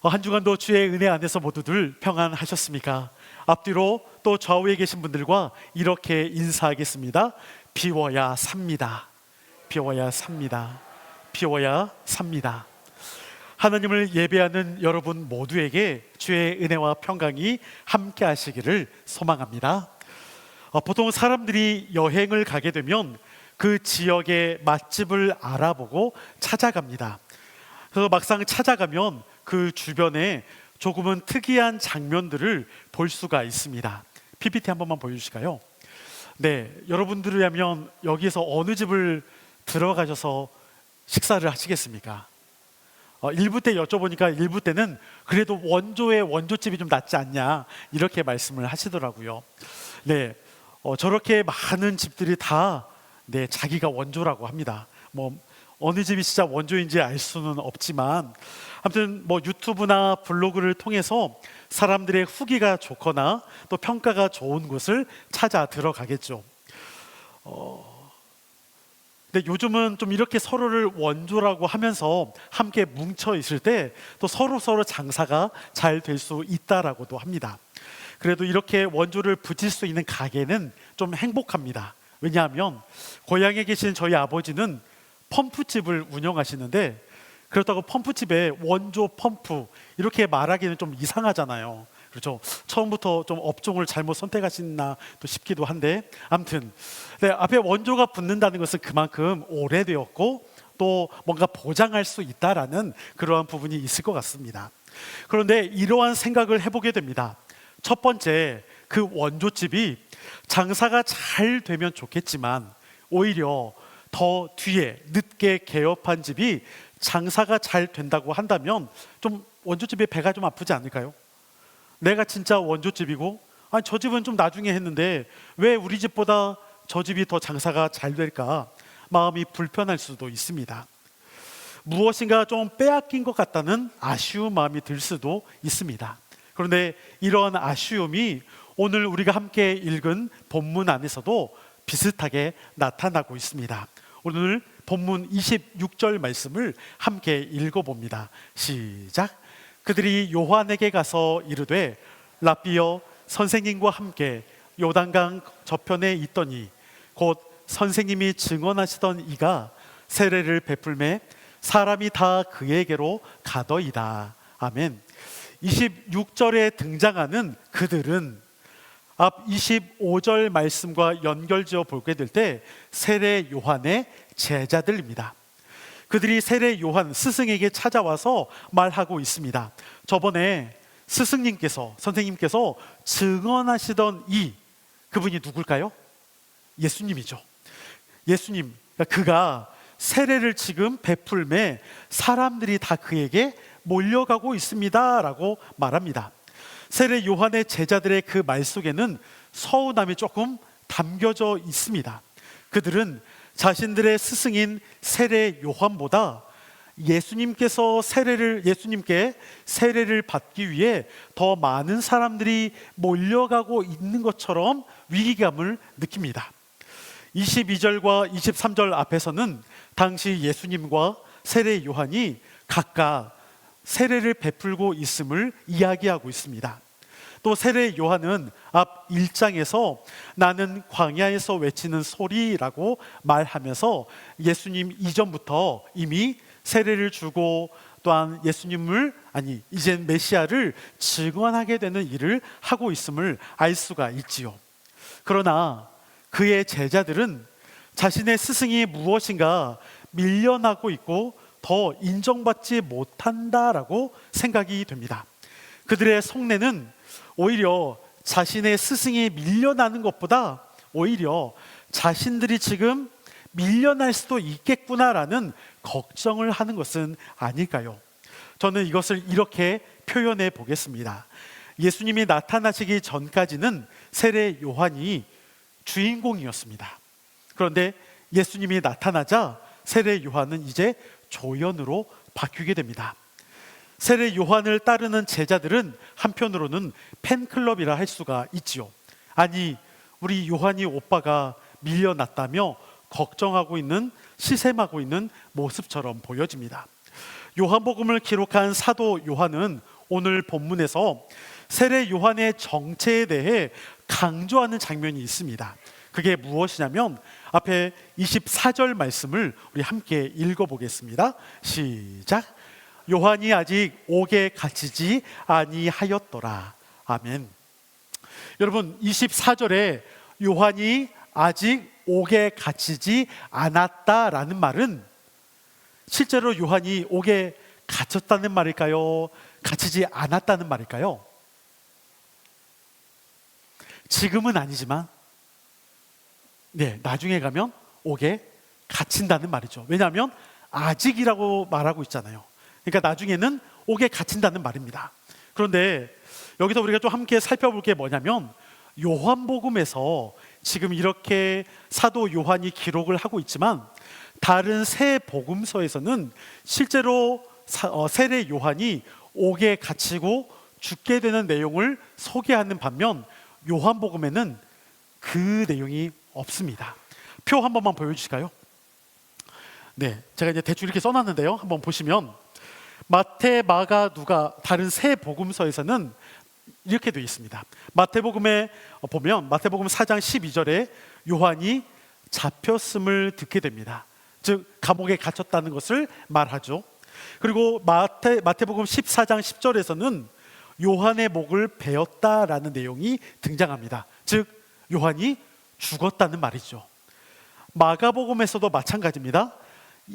한 주간도 주의 은혜 안에서 모두들 평안하셨습니까? 앞뒤로 또 좌우에 계신 분들과 이렇게 인사하겠습니다. 비워야 삽니다. 비워야 삽니다. 비워야 삽니다. 하나님을 예배하는 여러분 모두에게 주의 은혜와 평강이 함께 하시기를 소망합니다. 보통 사람들이 여행을 가게 되면 그 지역의 맛집을 알아보고 찾아갑니다. 그래서 막상 찾아가면 그 주변에 조금은 특이한 장면들을 볼 수가 있습니다. PPT 한 번만 보여주실까요? 네, 여러분들이라면 여기에서 어느 집을 들어가셔서 식사를 하시겠습니까? 1부 때 여쭤보니까 1부 때는 그래도 원조의 원조집이 좀 낫지 않냐 이렇게 말씀을 하시더라고요. 네, 저렇게 많은 집들이 다 자기가 원조라고 합니다. 어느 집이 진짜 원조인지 알 수는 없지만 아무튼 유튜브나 블로그를 통해서 사람들의 후기가 좋거나 또 평가가 좋은 곳을 찾아 들어가겠죠. 근데 요즘은 좀 이렇게 서로를 원조라고 하면서 함께 뭉쳐 있을 때 또 서로 장사가 잘 될 수 있다라고도 합니다. 그래도 이렇게 원조를 붙일 수 있는 가게는 좀 행복합니다. 왜냐하면 고향에 계신 저희 아버지는 펌프집을 운영하시는데, 그렇다고 펌프집에 원조 펌프 이렇게 말하기는 좀 이상하잖아요. 그렇죠? 처음부터 좀 업종을 잘못 선택하셨나 또 싶기도 한데, 아무튼 앞에 원조가 붙는다는 것은 그만큼 오래되었고 또 뭔가 보장할 수 있다라는 그러한 부분이 있을 것 같습니다. 그런데 이러한 생각을 해보게 됩니다. 첫 번째, 그 원조집이 장사가 잘 되면 좋겠지만 오히려 더 뒤에 늦게 개업한 집이 장사가 잘 된다고 한다면 좀 원조집의 배가 좀 아프지 않을까요? 내가 진짜 원조집이고 저 집은 좀 나중에 했는데 왜 우리 집보다 저 집이 더 장사가 잘 될까 마음이 불편할 수도 있습니다. 무엇인가 좀 빼앗긴 것 같다는 아쉬운 마음이 들 수도 있습니다. 그런데 이러한 아쉬움이 오늘 우리가 함께 읽은 본문 안에서도 비슷하게 나타나고 있습니다. 오늘 본문 26절 말씀을 함께 읽어봅니다. 시작. 그들이 요한에게 가서 이르되 랍비여, 선생님과 함께 요단강 저편에 있더니 곧 선생님이 증언하시던 이가 세례를 베풀매 사람이 다 그에게로 가더이다. 아멘. 26절에 등장하는 그들은 앞 25절 말씀과 연결지어 보게 될 때 세례 요한의 제자들입니다. 그들이 세례 요한 스승에게 찾아와서 말하고 있습니다. 저번에 스승님께서, 선생님께서 증언하시던 그분이 누굴까요? 예수님이죠. 예수님, 그가 세례를 지금 베풀매 사람들이 다 그에게 몰려가고 있습니다 라고 말합니다. 세례 요한의 제자들의 그 말 속에는 서운함이 조금 담겨져 있습니다. 그들은 자신들의 스승인 세례 요한보다 예수님께 세례를 받기 위해 더 많은 사람들이 몰려가고 있는 것처럼 위기감을 느낍니다. 22절과 23절 앞에서는 당시 예수님과 세례 요한이 각각 세례를 베풀고 있음을 이야기하고 있습니다. 또 세례 요한은 앞 1장에서 나는 광야에서 외치는 소리라고 말하면서 예수님 이전부터 이미 세례를 주고 또한 이젠 메시아를 증언하게 되는 일을 하고 있음을 알 수가 있지요. 그러나 그의 제자들은 자신의 스승이 무엇인가 밀려나고 있고 더 인정받지 못한다라고 생각이 됩니다. 그들의 속내는 오히려 자신의 스승이 밀려나는 것보다 오히려 자신들이 지금 밀려날 수도 있겠구나라는 걱정을 하는 것은 아닐까요? 저는 이것을 이렇게 표현해 보겠습니다. 예수님이 나타나시기 전까지는 세례 요한이 주인공이었습니다. 그런데 예수님이 나타나자 세례 요한은 이제 조연으로 바뀌게 됩니다. 세례 요한을 따르는 제자들은 한편으로는 팬클럽이라 할 수가 있지요. 아니, 우리 요한이 오빠가 밀려났다며 걱정하고 있는, 시샘하고 있는 모습처럼 보여집니다. 요한복음을 기록한 사도 요한은 오늘 본문에서 세례 요한의 정체에 대해 강조하는 장면이 있습니다. 그게 무엇이냐면 앞에 24절 말씀을 우리 함께 읽어보겠습니다. 시작. 요한이 아직 옥에 갇히지 아니하였더라. 아멘. 여러분, 24절에 요한이 아직 옥에 갇히지 않았다라는 말은 실제로 요한이 옥에 갇혔다는 말일까요? 갇히지 않았다는 말일까요? 지금은 아니지만 나중에 가면 옥에 갇힌다는 말이죠. 왜냐하면 아직이라고 말하고 있잖아요. 그러니까 나중에는 옥에 갇힌다는 말입니다. 그런데 여기서 우리가 좀 함께 살펴볼 게 뭐냐면 요한복음에서 지금 이렇게 사도 요한이 기록을 하고 있지만 다른 세 복음서에서는 실제로 세례 요한이 옥에 갇히고 죽게 되는 내용을 소개하는 반면 요한복음에는 그 내용이 없습니다. 표 한 번만 보여주실까요? 네, 제가 이제 대충 이렇게 써놨는데요. 한번 보시면 마태, 마가, 누가 다른 세 복음서에서는 이렇게 되어 있습니다. 마태복음에 보면 마태복음 4장 12절에 요한이 잡혔음을 듣게 됩니다. 즉 감옥에 갇혔다는 것을 말하죠. 그리고 마태복음 14장 10절에서는 요한의 목을 베었다라는 내용이 등장합니다. 즉 요한이 죽었다는 말이죠. 마가복음에서도 마찬가지입니다.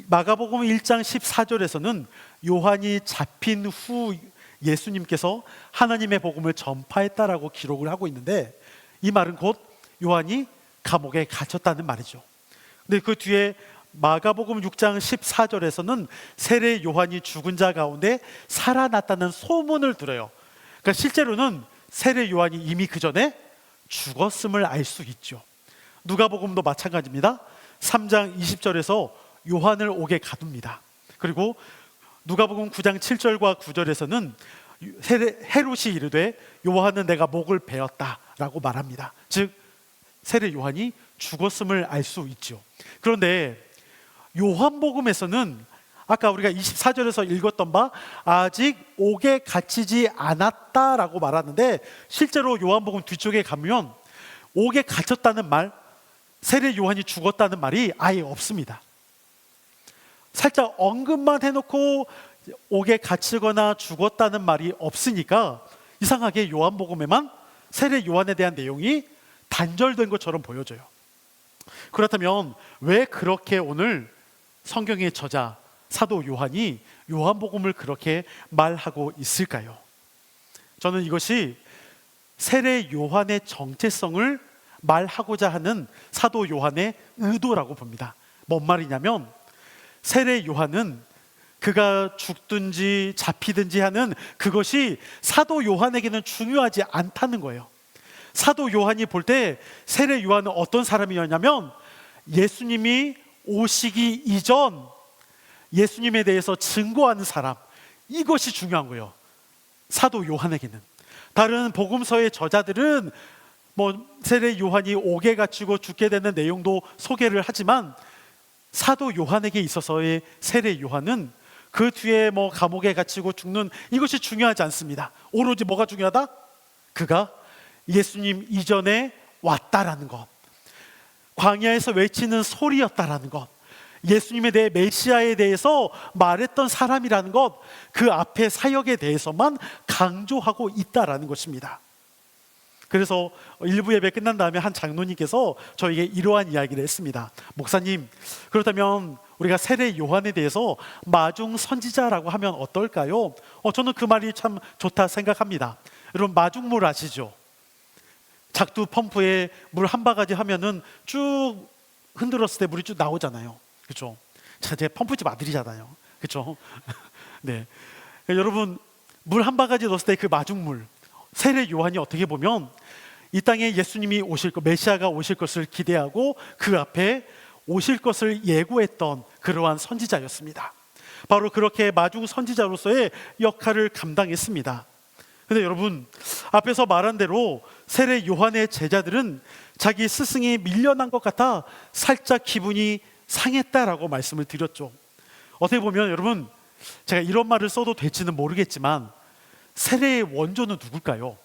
마가복음 1장 14절에서는 요한이 잡힌 후 예수님께서 하나님의 복음을 전파했다라고 기록을 하고 있는데 이 말은 곧 요한이 감옥에 갇혔다는 말이죠. 근데 그 뒤에 마가복음 6장 14절에서는 세례 요한이 죽은 자 가운데 살아났다는 소문을 들어요. 그러니까 실제로는 세례 요한이 이미 그 전에 죽었음을 알 수 있죠. 누가복음도 마찬가지입니다. 3장 20절에서 요한을 옥에 가둡니다. 그리고 누가복음 9장 7절과 9절에서는 헤롯이 이르되 요한은 내가 목을 베었다라고 말합니다. 즉 세례 요한이 죽었음을 알 수 있죠. 그런데 요한복음에서는 아까 우리가 24절에서 읽었던 바 아직 옥에 갇히지 않았다라고 말하는데 실제로 요한복음 뒤쪽에 가면 옥에 갇혔다는 말, 세례 요한이 죽었다는 말이 아예 없습니다. 살짝 언급만 해놓고 옥에 갇히거나 죽었다는 말이 없으니까 이상하게 요한복음에만 세례 요한에 대한 내용이 단절된 것처럼 보여져요. 그렇다면 왜 그렇게 오늘 성경의 저자 사도 요한이 요한복음을 그렇게 말하고 있을까요? 저는 이것이 세례 요한의 정체성을 말하고자 하는 사도 요한의 의도라고 봅니다. 뭔 말이냐면 세례 요한은 그가 죽든지 잡히든지 하는 그것이 사도 요한에게는 중요하지 않다는 거예요. 사도 요한이 볼 때 세례 요한은 어떤 사람이었냐면 예수님이 오시기 이전 예수님에 대해서 증거하는 사람, 이것이 중요한 거예요. 사도 요한에게는. 다른 복음서의 저자들은 세례 요한이 옥에 갇히고 죽게 되는 내용도 소개를 하지만 사도 요한에게 있어서의 세례 요한은 그 뒤에 감옥에 갇히고 죽는 이것이 중요하지 않습니다. 오로지 뭐가 중요하다? 그가 예수님 이전에 왔다라는 것, 광야에서 외치는 소리였다라는 것, 예수님에 대해 메시아에 대해서 말했던 사람이라는 것, 그 앞에 사역에 대해서만 강조하고 있다라는 것입니다. 그래서 일부 예배 끝난 다음에 한 장로님께서 저에게 이러한 이야기를 했습니다. 목사님, 그렇다면 우리가 세례 요한에 대해서 마중 선지자라고 하면 어떨까요? 저는 그 말이 참 좋다 생각합니다. 여러분 마중물 아시죠? 작두 펌프에 물 한 바가지 하면은 쭉 흔들었을 때 물이 쭉 나오잖아요. 그렇죠? 제 펌프집 아들이잖아요. 그렇죠? 네. 여러분 물 한 바가지 넣었을 때 그 마중물, 세례 요한이 어떻게 보면 이 땅에 예수님이 오실 것, 메시아가 오실 것을 기대하고 그 앞에 오실 것을 예고했던 그러한 선지자였습니다. 바로 그렇게 마중 선지자로서의 역할을 감당했습니다. 근데 여러분 앞에서 말한 대로 세례 요한의 제자들은 자기 스승이 밀려난 것 같아 살짝 기분이 상했다라고 말씀을 드렸죠. 어떻게 보면 여러분 제가 이런 말을 써도 될지는 모르겠지만 세례의 원조는 누굴까요?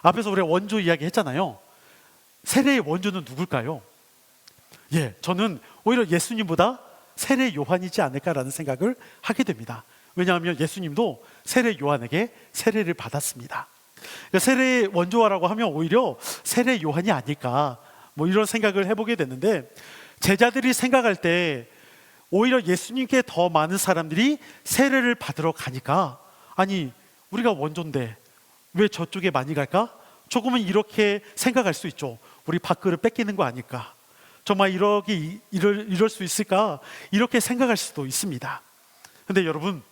앞에서 우리가 원조 이야기 했잖아요. 세례의 원조는 누굴까요? 저는 오히려 예수님보다 세례 요한이지 않을까라는 생각을 하게 됩니다. 왜냐하면 예수님도 세례 요한에게 세례를 받았습니다. 세례 원조라고 하면 오히려 세례 요한이 아닐까 이런 생각을 해보게 됐는데, 제자들이 생각할 때 오히려 예수님께 더 많은 사람들이 세례를 받으러 가니까, 아니 우리가 원조인데 왜 저쪽에 많이 갈까? 조금은 이렇게 생각할 수 있죠. 우리 밥그릇 뺏기는 거 아닐까? 정말 이럴 수 있을까? 이렇게 생각할 수도 있습니다. 근데 여러분,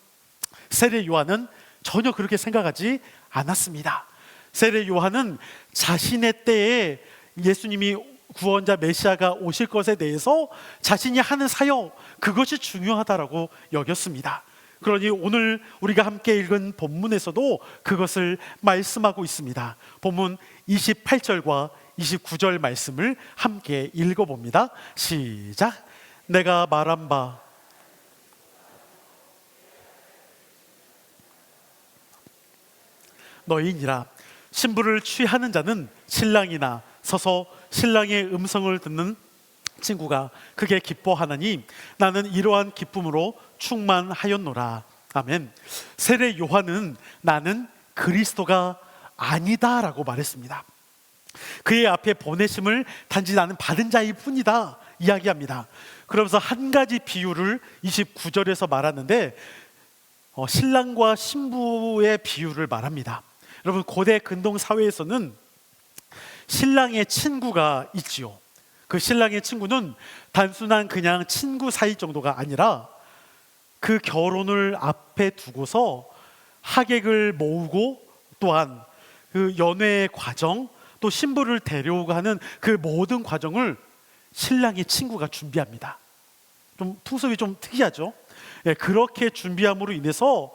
세례 요한은 전혀 그렇게 생각하지 않았습니다. 세례 요한은 자신의 때에 예수님이 구원자 메시아가 오실 것에 대해서 자신이 하는 사역, 그것이 중요하다라고 여겼습니다. 그러니 오늘 우리가 함께 읽은 본문에서도 그것을 말씀하고 있습니다. 본문 28절과 29절 말씀을 함께 읽어봅니다. 시작. 내가 말한 바 너희니라. 신부를 취하는 자는 신랑이나 서서 신랑의 음성을 듣는 친구가 크게 기뻐하나니 나는 이러한 기쁨으로 충만하였노라. 아멘. 세례 요한은 나는 그리스도가 아니다 라고 말했습니다. 그의 앞에 보내심을 단지 나는 받은 자일 뿐이다 이야기합니다. 그러면서 한 가지 비유를 29절에서 말하는데 신랑과 신부의 비유를 말합니다. 여러분, 고대 근동 사회에서는 신랑의 친구가 있지요. 그 신랑의 친구는 단순한 그냥 친구 사이 정도가 아니라 그 결혼을 앞에 두고서 하객을 모으고, 또한 그 연애의 과정, 또 신부를 데려오고 하는 그 모든 과정을 신랑의 친구가 준비합니다. 좀 풍습이 좀 특이하죠. 그렇게 준비함으로 인해서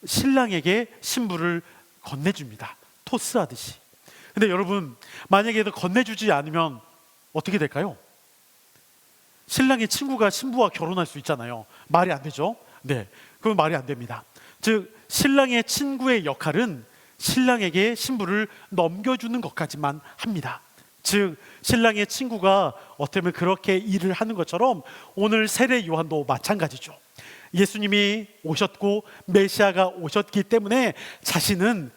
신랑에게 신부를 건네줍니다. 토스하듯이. 근데 여러분, 만약에 건네주지 않으면 어떻게 될까요? 신랑의 친구가 신부와 결혼할 수 있잖아요. 말이 안 되죠? 그건 말이 안 됩니다. 즉, 신랑의 친구의 역할은 신랑에게 신부를 넘겨주는 것까지만 합니다. 즉, 신랑의 친구가 어떻게 보면 그렇게 일을 하는 것처럼 오늘 세례 요한도 마찬가지죠. 예수님이 오셨고 메시아가 오셨기 때문에 자신은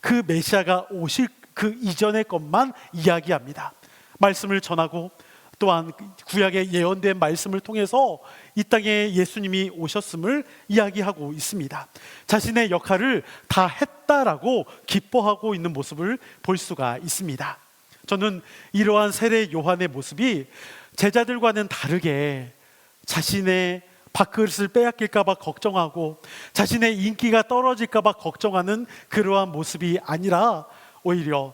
그 메시아가 오실 그 이전의 것만 이야기합니다. 말씀을 전하고, 또한 구약에 예언된 말씀을 통해서 이 땅에 예수님이 오셨음을 이야기하고 있습니다. 자신의 역할을 다 했다라고 기뻐하고 있는 모습을 볼 수가 있습니다. 저는 이러한 세례 요한의 모습이 제자들과는 다르게 자신의 밥그릇을 빼앗길까 봐 걱정하고 자신의 인기가 떨어질까 봐 걱정하는 그러한 모습이 아니라 오히려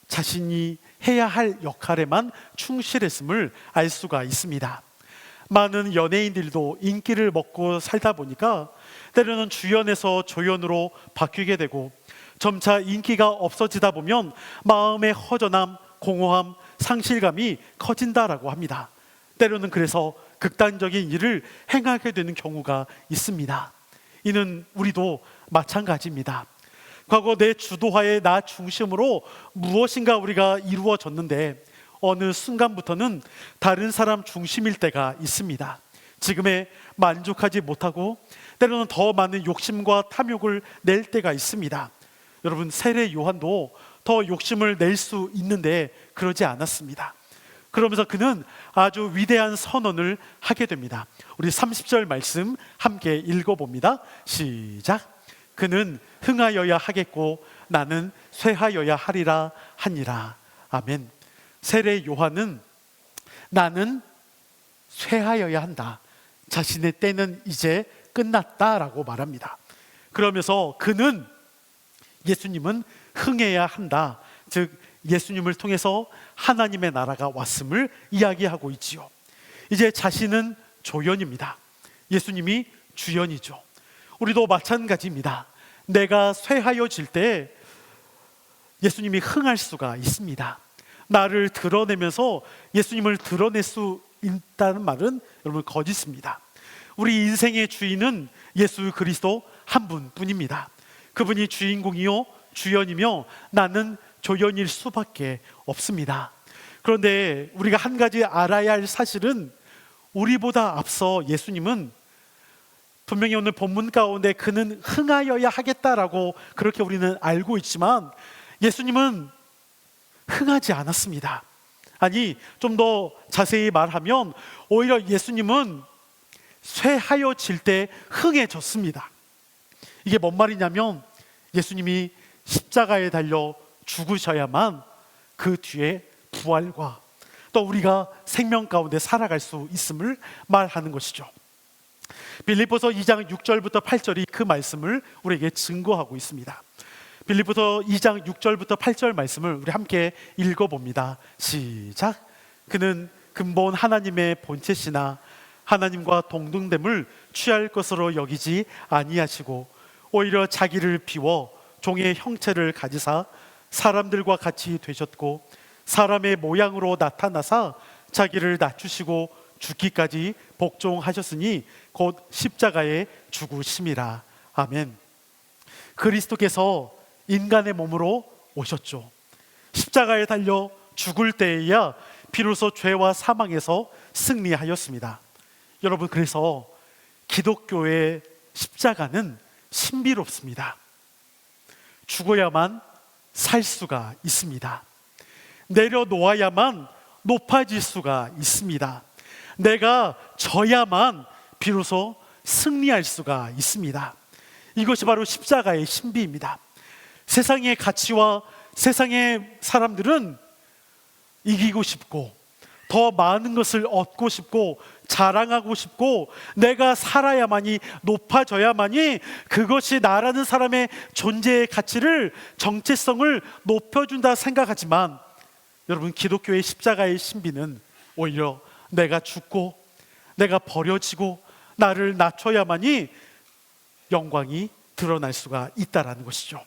자신이 해야 할 역할에만 충실했음을 알 수가 있습니다. 많은 연예인들도 인기를 먹고 살다 보니까 때로는 주연에서 조연으로 바뀌게 되고, 점차 인기가 없어지다 보면 마음의 허전함, 공허함, 상실감이 커진다라고 합니다. 때로는 그래서 극단적인 일을 행하게 되는 경우가 있습니다. 이는 우리도 마찬가지입니다. 과거 내 주도하에 나 중심으로 무엇인가 우리가 이루어졌는데 어느 순간부터는 다른 사람 중심일 때가 있습니다. 지금에 만족하지 못하고 때로는 더 많은 욕심과 탐욕을 낼 때가 있습니다. 여러분, 세례 요한도 더 욕심을 낼 수 있는데 그러지 않았습니다. 그러면서 그는 아주 위대한 선언을 하게 됩니다. 우리 30절 말씀 함께 읽어봅니다. 시작. 그는 흥하여야 하겠고 나는 쇠하여야 하리라 하니라. 아멘. 세례 요한은 나는 쇠하여야 한다, 자신의 때는 이제 끝났다라고 말합니다. 그러면서 그는, 예수님은 흥해야 한다, 즉 예수님을 통해서 하나님의 나라가 왔음을 이야기하고 있지요. 이제 자신은 조연입니다. 예수님이 주연이죠. 우리도 마찬가지입니다. 내가 쇠하여질 때 예수님이 흥할 수가 있습니다. 나를 드러내면서 예수님을 드러낼 수 있다는 말은 여러분 거짓입니다. 우리 인생의 주인은 예수 그리스도 한 분뿐입니다. 그분이 주인공이요 주연이며 나는 조연일 수밖에 없습니다. 그런데 우리가 한 가지 알아야 할 사실은 우리보다 앞서 예수님은 분명히 오늘 본문 가운데 그는 흥하여야 하겠다라고 그렇게 우리는 알고 있지만 예수님은 흥하지 않았습니다. 아니, 좀 더 자세히 말하면 오히려 예수님은 쇠하여질 때 흥해졌습니다. 이게 뭔 말이냐면 예수님이 십자가에 달려 죽으셔야만 그 뒤에 부활과 또 우리가 생명 가운데 살아갈 수 있음을 말하는 것이죠. 빌립보서 2장 6절부터 8절이 그 말씀을 우리에게 증거하고 있습니다. 빌립보서 2장 6절부터 8절 말씀을 우리 함께 읽어봅니다. 시작. 그는 근본 하나님의 본체시나 하나님과 동등됨을 취할 것으로 여기지 아니하시고 오히려 자기를 비워 종의 형체를 가지사 사람들과 같이 되셨고 사람의 모양으로 나타나사 자기를 낮추시고 죽기까지 복종하셨으니 곧 십자가에 죽으심이라. 아멘. 그리스도께서 인간의 몸으로 오셨죠. 십자가에 달려 죽을 때에야 비로소 죄와 사망에서 승리하였습니다. 여러분, 그래서 기독교의 십자가는 신비롭습니다. 죽어야만 살 수가 있습니다. 내려놓아야만 높아질 수가 있습니다. 내가 져야만 비로소 승리할 수가 있습니다. 이것이 바로 십자가의 신비입니다. 세상의 가치와 세상의 사람들은 이기고 싶고 더 많은 것을 얻고 싶고 자랑하고 싶고 내가 살아야만이 높아져야만이 그것이 나라는 사람의 존재의 가치를 정체성을 높여준다 생각하지만 여러분, 기독교의 십자가의 신비는 오히려 내가 죽고 내가 버려지고 나를 낮춰야만이 영광이 드러날 수가 있다라는 것이죠.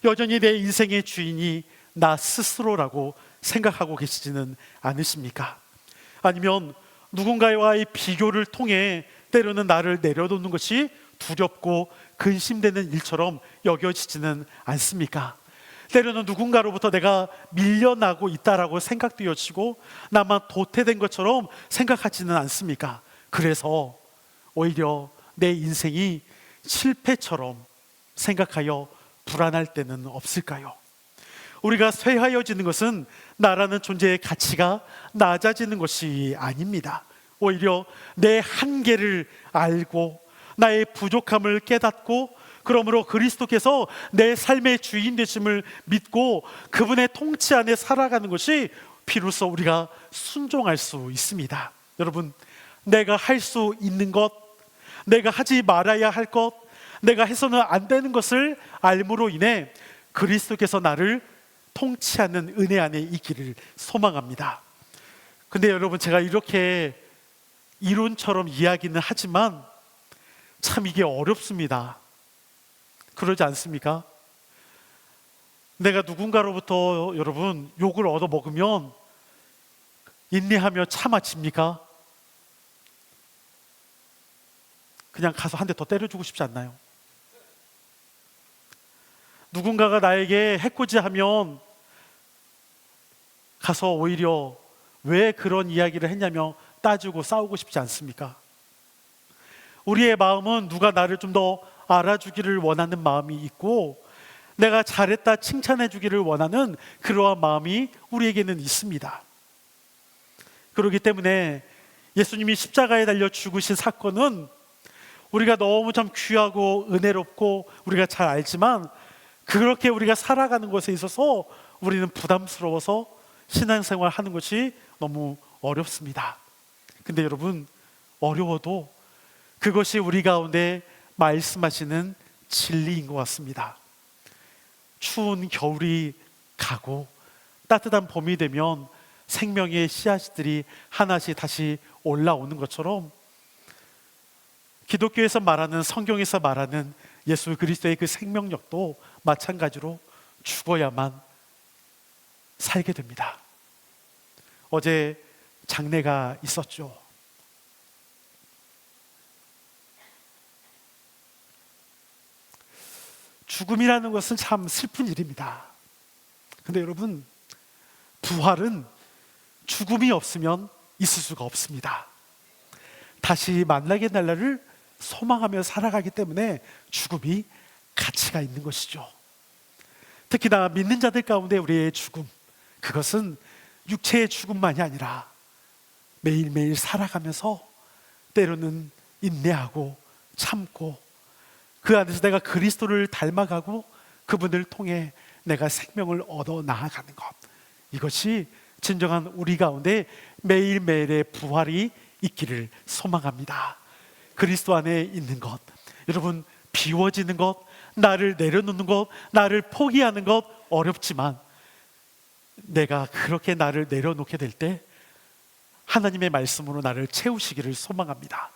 여전히 내 인생의 주인이 나 스스로라고 생각하고 계시지는 않으십니까? 아니면 누군가와의 비교를 통해 때로는 나를 내려놓는 것이 두렵고 근심되는 일처럼 여겨지지는 않습니까? 때로는 누군가로부터 내가 밀려나고 있다라고 생각되어지고 나만 도태된 것처럼 생각하지는 않습니까? 그래서 오히려 내 인생이 실패처럼 생각하여 불안할 때는 없을까요? 우리가 쇠하여지는 것은 나라는 존재의 가치가 낮아지는 것이 아닙니다. 오히려 내 한계를 알고 나의 부족함을 깨닫고 그러므로 그리스도께서 내 삶의 주인 되심을 믿고 그분의 통치 안에 살아가는 것이 비로소 우리가 순종할 수 있습니다. 여러분, 내가 할 수 있는 것, 내가 하지 말아야 할 것, 내가 해서는 안 되는 것을 알므로 인해 그리스도께서 나를 통치하는 은혜 안에 있기를 소망합니다. 근데 여러분, 제가 이렇게 이론처럼 이야기는 하지만 참 이게 어렵습니다. 그러지 않습니까? 내가 누군가로부터 여러분 욕을 얻어먹으면 인내하며 참아집니까? 그냥 가서 한 대 더 때려주고 싶지 않나요? 누군가가 나에게 해코지하면 가서 오히려 왜 그런 이야기를 했냐며 따지고 싸우고 싶지 않습니까? 우리의 마음은 누가 나를 좀 더 알아주기를 원하는 마음이 있고 내가 잘했다 칭찬해 주기를 원하는 그러한 마음이 우리에게는 있습니다. 그렇기 때문에 예수님이 십자가에 달려 죽으신 사건은 우리가 너무 참 귀하고 은혜롭고 우리가 잘 알지만 그렇게 우리가 살아가는 것에 있어서 우리는 부담스러워서 신앙생활 하는 것이 너무 어렵습니다. 근데 여러분, 어려워도 그것이 우리 가운데 말씀하시는 진리인 것 같습니다. 추운 겨울이 가고 따뜻한 봄이 되면 생명의 씨앗들이 하나씩 다시 올라오는 것처럼 기독교에서 말하는, 성경에서 말하는 예수 그리스도의 그 생명력도 마찬가지로 죽어야만 살게 됩니다. 어제 장례가 있었죠. 죽음이라는 것은 참 슬픈 일입니다. 근데 여러분, 부활은 죽음이 없으면 있을 수가 없습니다. 다시 만나게 될 날을 소망하며 살아가기 때문에 죽음이 가치가 있는 것이죠. 특히나 믿는 자들 가운데 우리의 죽음, 그것은 육체의 죽음만이 아니라 매일매일 살아가면서 때로는 인내하고 참고 그 안에서 내가 그리스도를 닮아가고 그분을 통해 내가 생명을 얻어 나아가는 것, 이것이 진정한 우리 가운데 매일매일의 부활이 있기를 소망합니다. 그리스도 안에 있는 것, 여러분, 비워지는 것, 나를 내려놓는 것, 나를 포기하는 것 어렵지만 내가 그렇게 나를 내려놓게 될 때 하나님의 말씀으로 나를 채우시기를 소망합니다.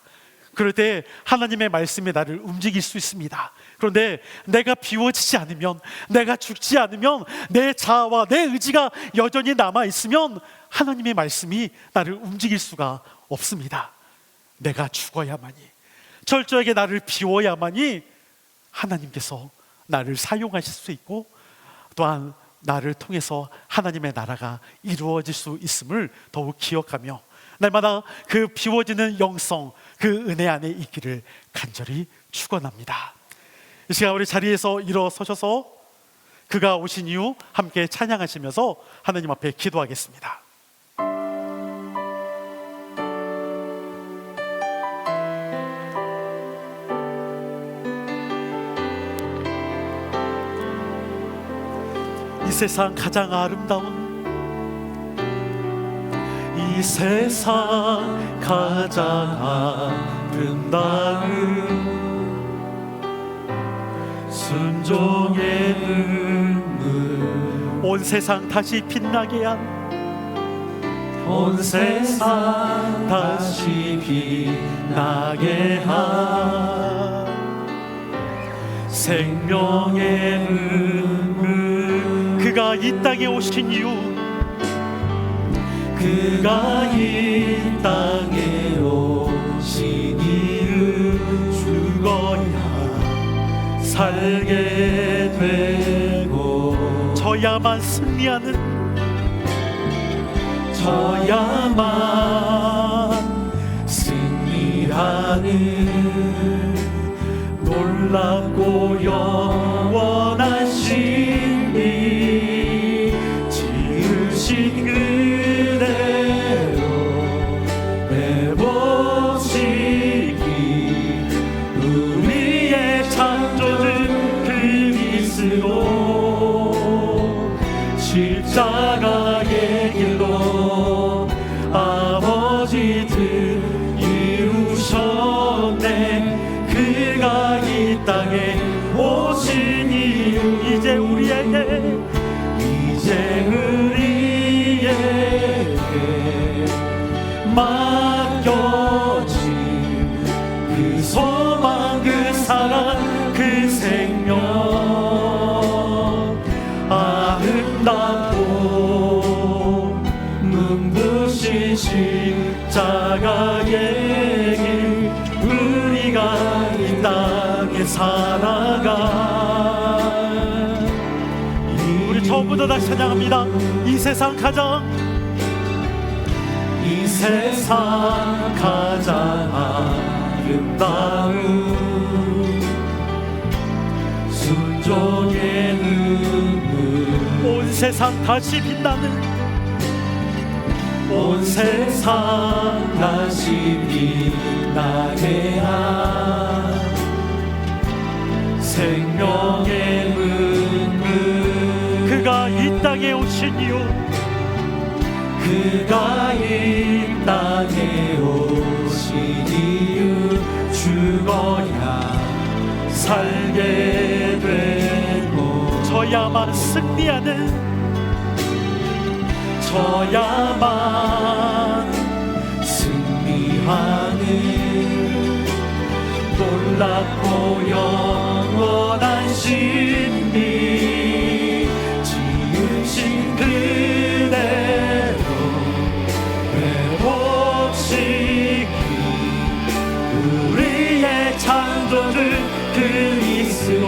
그럴 때 하나님의 말씀이 나를 움직일 수 있습니다. 그런데 내가 비워지지 않으면, 내가 죽지 않으면, 내 자아와 내 의지가 여전히 남아있으면 하나님의 말씀이 나를 움직일 수가 없습니다. 내가 죽어야만이, 철저하게 나를 비워야만이 하나님께서 나를 사용하실 수 있고 또한 나를 통해서 하나님의 나라가 이루어질 수 있음을 더욱 기억하며 날마다 그 비워지는 영성, 그 은혜 안에 있기를 간절히 축원합니다. 이 시간 우리 자리에서 일어서셔서 그가 오신 이후 함께 찬양하시면서 하나님 앞에 기도하겠습니다. 이 세상 가장 아름다운, 이 세상 가장 아름다운 순종의 눈물, 온 세상 다시 빛나게 한, 온 세상 다시 빛나게 한 생명의 눈물, 그가 이 땅에 오신 이유, 그가 이 땅에 오신 이유, 죽어야 살게 되고 저야만 승리하는, 저야만 승리하는 놀랍고 영원한 신비, 지으신 그대로 내모시기, 우리의 창조주 그리스도 십자가의 길로 아버지 뜻 이루셨네. 그가 이 땅에 오신 이유, 이제 우리에게 맡겨진 그 소망, 그 사랑, 그 생명, 아름답고 눈부신 십자가의 길, 우리가 이 땅에 살아가. 우리 처음부터 다시 찬양합니다. 이 세상 가장, 이 세상 가장 아름다운 순종의 눈물, 온 세상 다시 빛나는, 온 세상 다시 빛나게 한 생명의 눈물, 그가 이 땅에 오신 이유, 그가 이 땅에 오신 이유, 죽어야 살게 되고 저야만 승리하는, 저야만 승리하는 놀랍고 영원한 신비, 지으신 그대로 회복시키, 우리의 창조주 그리스도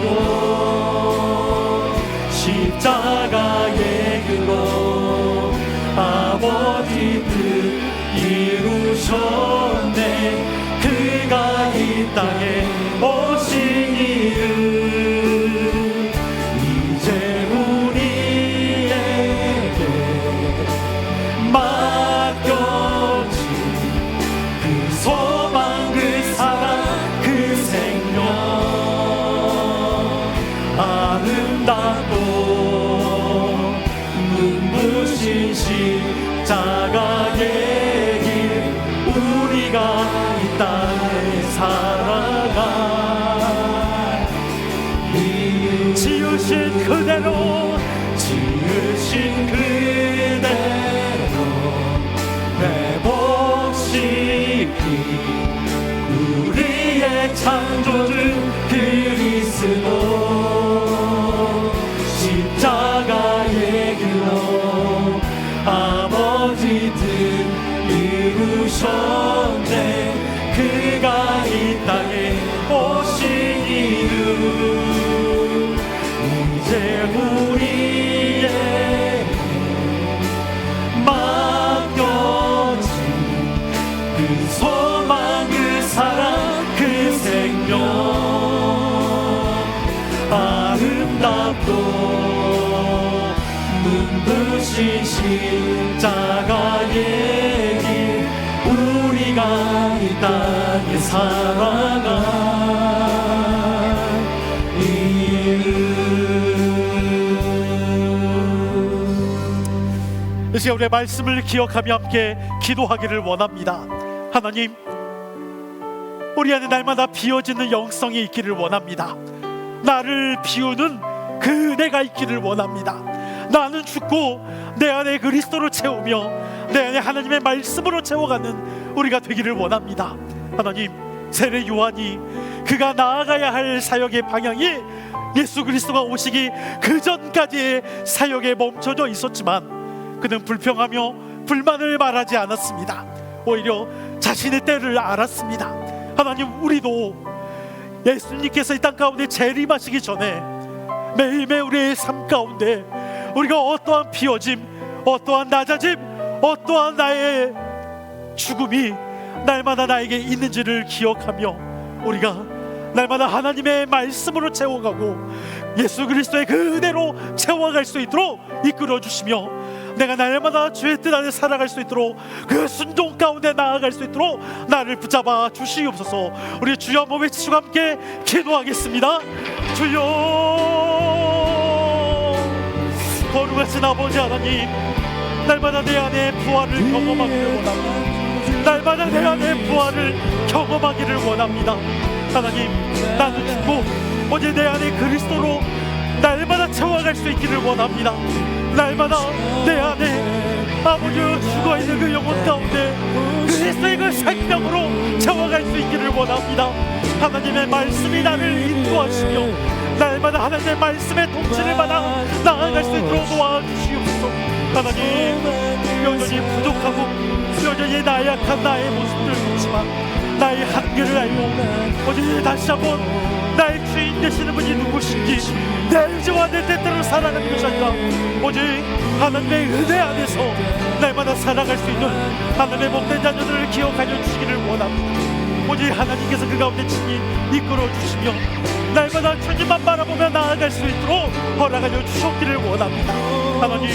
땅에 오신 이름 이제 우리에게 맡겨진 그 소망 그 사랑 그 생명 아름답고 눈부신 십자가의 길 우리가 이 땅에 살아가 지으신 그대로 회복시키 우리의 창조주 그리스도 십자가의 길로 아버지 뜻 이루셨네 그가 이 땅에 오신 이름 이제 우리에게 맡겨진 그 소망 그 사랑 그 생명 아름답고 눈부신 십자가의 길 우리가 이 땅에 살아가 이 시간 우리의 말씀을 기억하며 함께 기도하기를 원합니다. 하나님, 우리 안에 날마다 비워지는 영성이 있기를 원합니다. 나를 비우는 그 은혜가 있기를 원합니다. 나는 죽고 내 안에 그리스도로 채우며 내 안에 하나님의 말씀으로 채워가는 우리가 되기를 원합니다. 하나님, 세례 요한이 그가 나아가야 할 사역의 방향이 예수 그리스도가 오시기 그 전까지의 사역에 멈춰져 있었지만 그는 불평하며 불만을 말하지 않았습니다. 오히려 자신의 때를 알았습니다. 하나님, 우리도 예수님께서 이 땅 가운데 재림하시기 전에 매일매일 우리의 삶 가운데 우리가 어떠한 비워짐, 어떠한 낮아짐, 어떠한 나의 죽음이 날마다 나에게 있는지를 기억하며 우리가 날마다 하나님의 말씀으로 채워가고 예수 그리스도의 그 은혜로 채워갈 수 있도록 이끌어 주시며 내가 날마다 주의 뜻 안에 살아갈 수 있도록 그 순종 가운데 나아갈 수 있도록 나를 붙잡아 주시옵소서. 우리 주여 한번 외치고 함께 기도하겠습니다. 주여, 거룩하신 아버지 하나님, 날마다 내 안에 부활을 경험하기를 원합니다. 날마다 내 안에 부활을 경험하기를 원합니다. 하나님, 나는 죽고 오직 내 안에 그리스도로 날마다 채워갈 수 있기를 원합니다. 날마다 내 안에 아버지 죽어있는 그 영혼 가운데 그리스도의 그 생명으로 채워갈 수 있기를 원합니다. 하나님의 말씀이 나를 인도하시며 날마다 하나님의 말씀의 통치를 받아 나아갈 수 있도록 도와주시옵소서. 하나님, 여전히 부족하고 여전히 나약한 나의 모습들 있지만 나의 한계를 알고 오직 다시 한번 나의 주인 되시는 분이 누구신지 내 의지와 내 뜻대로 살아가는 것이 아니라 오직 하나님의 은혜 안에서 날마다 살아갈 수 있는 하나님의 복된 자녀들을 기억하여 주시기를 원합니다. 오직 하나님께서 그 가운데 친히 이끌어 주시며 날마다 주님만 바라보며 나아갈 수 있도록 허락하여 주셨기를 원합니다. 하나님,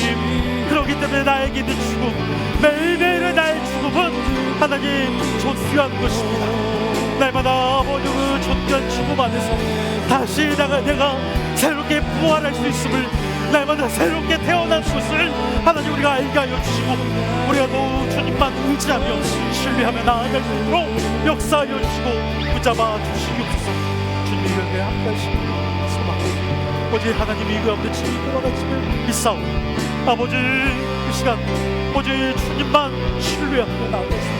그렇기 때문에 나에게 있는 죽음, 매일매일의 나의 죽음은 하나님 존귀한 것입니다. 날마다 아버지 그 존귀한 죽음 안에서 다시 내가 새롭게 부활할 수 있음을, 날마다 새롭게 태어난 것을 하나님 우리가 알게 하여 주시고 우리가 더욱 주님만 의지하며 신뢰하며 나아갈 수 있도록 역사하여 주시고 붙잡아 주시옵소서. 주님의 은혜 함께하시고 소망 오직 하나님이 그 가운데 친히 끌어가심을 믿사오니 아버지 그 시간 오직 주님만 신뢰하며 나아갈 수 있도록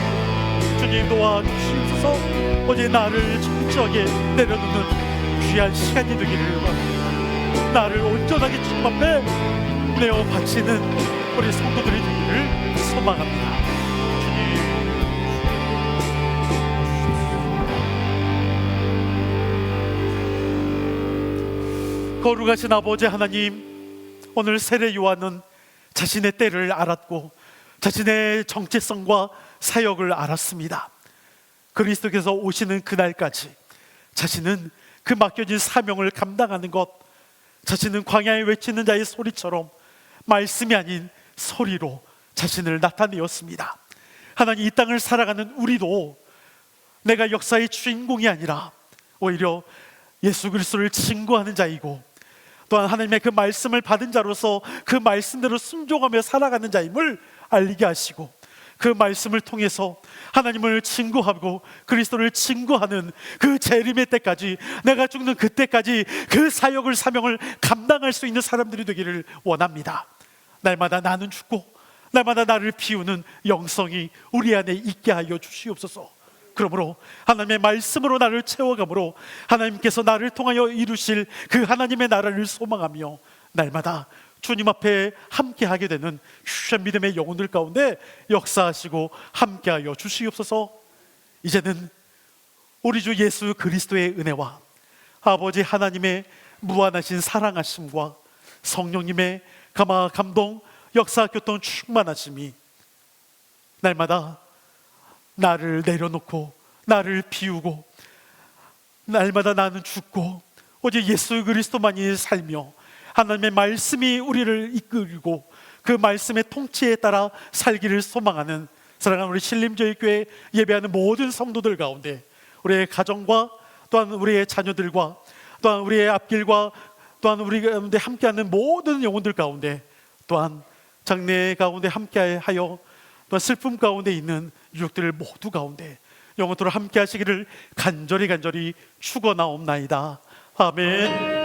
주님 도와주시옵소서. 오직 나를 철저하게 내려놓는 귀한 시간이 되기를 원합니다. 나를 온전하게 주님 앞에 내어 바치는 우리 성도들이 되기를 소망합니다. 주님, 거룩하신 아버지 하나님, 오늘 세례 요한은 자신의 때를 알았고 자신의 정체성과 사역을 알았습니다. 그리스도께서 오시는 그날까지 자신은 그 맡겨진 사명을 감당하는 것, 자신은 광야에 외치는 자의 소리처럼 말씀이 아닌 소리로 자신을 나타내었습니다. 하나님, 이 땅을 살아가는 우리도 내가 역사의 주인공이 아니라 오히려 예수 그리스도를 증거하는 자이고, 또한 하나님의 그 말씀을 받은 자로서 그 말씀대로 순종하며 살아가는 자임을 알리게 하시고, 그 말씀을 통해서 하나님을 증거하고 그리스도를 증거하는 그 재림의 때까지, 내가 죽는 그때까지 그 사역을, 사명을 감당할 수 있는 사람들이 되기를 원합니다. 날마다 나는 죽고 날마다 나를 비우는 영성이 우리 안에 있게 하여 주시옵소서. 그러므로 하나님의 말씀으로 나를 채워가므로 하나님께서 나를 통하여 이루실 그 하나님의 나라를 소망하며 날마다 주님 앞에 함께하게 되는 귀한 믿음의 영혼들 가운데 역사하시고 함께하여 주시옵소서. 이제는 우리 주 예수 그리스도의 은혜와 아버지 하나님의 무한하신 사랑하심과 성령님의 감화 감동 역사 교통 충만하심이 날마다 나를 내려놓고 나를 비우고 날마다 나는 죽고 오직 예수 그리스도만이 살며 하나님의 말씀이 우리를 이끌고 그 말씀의 통치에 따라 살기를 소망하는 사랑하는 우리 신림저희교회 예배하는 모든 성도들 가운데, 우리의 가정과 또한 우리의 자녀들과 또한 우리의 앞길과 또한 우리 가운데 함께하는 모든 영혼들 가운데, 또한 장래 가운데 함께하여 또한 슬픔 가운데 있는 유족들 모두 가운데 영원토록 함께 하시기를 간절히 축원하옵나이다. 아멘.